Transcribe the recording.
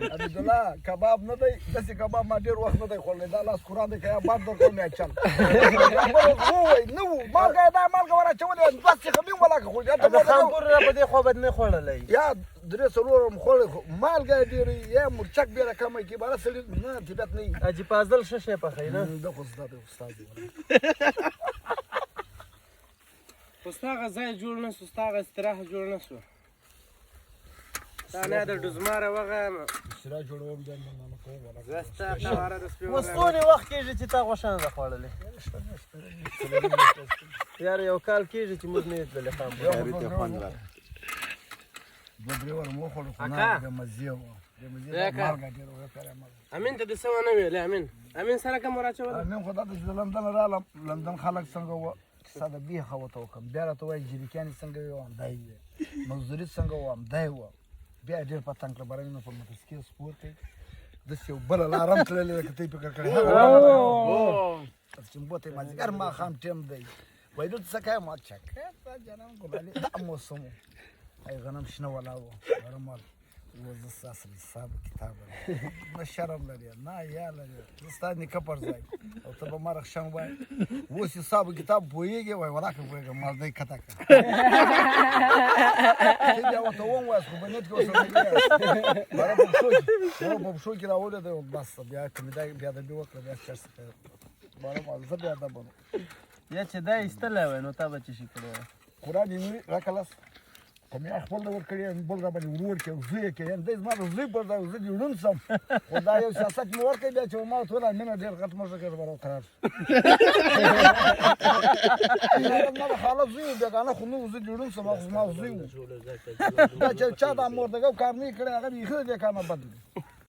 عبدالله کباب نه دی داسې کباب ما ډېر وخت نه دی خوړلی دا لاس قرآن دی که یا باد درکړم یا چل ووایي نه وو مالګه یې دا مالګه ور اچولې وه دوه سیخه مې ولاکه خوړي د خامپور را په دې خوا به نه خوړلی یا درې څلور هم خوړی خو مالګه یې ډېرې یا مرچک ډېره کمه کړي باره سړي نه طبیعت نه وي حاجي فاضل ښه شی پخوي نه ده خو زده دی استاد دی خو ستا هغه ځای جوړ نه شو ستا هغه استراحه جوړ نه شو تا نه د ډزماره وغه سره جوړوم بیا نه کوم زه ستا ښواره د سپي اوس څونې وخت کېږي چې تا غوښه نه ده خوړلې یاره یو کال کېږي چې موږ نه یو تللې خامپور دوه درې واره مو وخوړو خو نه بیا مزې وه بیا مزې مالګه ډېره وکړې امین ته دې څه ونه ویلې امین سره کوم ورچوله امین خو دا چې د لندن رالم لندن خلک څنګه وه کیسه د بیخه ورته وکړم بیا راته وایي جریکانې څنګه وې همدا یې وې مزدوري څنګه وه همدا یې وه بیا ډېر په تنګ کړه برای نه په موټرسایکل سپور کوي داسې یو بله لاره هم تللې ده که ته یې فکر کړې چې بوته مازدیګر ماښام ټیم دی وایي دلته څه کوې ما چکه جانان ګلالي دا موسم و ای غنم شنه ولاړ و غنم زه ستاسو حساب کتاب نه شرم لري نه حیا لري زه ستا نیکه پر ځای او ته به ما رخشم وایې اوس حساب کتاب پوهېږې وایي ولاکه پوهېږم مازدی کته کړه ته بیا ورته وم وایاست خو په نیت کې ورسره نه وایاست باره په پښو کې راولې دی بس بیا که مې دا بیا ادبي وکړه بیا چرس باره زه بیا ادب بنو یا چې دا ایستلی وای نو تا به څه شي کړی وای قرآن یې راکلس خو مې خپل ډول کړی بل را باندې ورور کړي او زوی یې کړي دی زما د زوی پر ځای زه دې ړوند سم خو دا یو سیاست مې ورکړی بیا چې ما ورته ویل مینه ډېر غټ مه شه کړې به راقرار شو زما د خاله زوی و بیا که نه خو نه و زه دې ړوند سم هغه زما زوی و دا چې چا دا موردګو کار نه یې کړی هغه بیخي د دې کار نه بد دی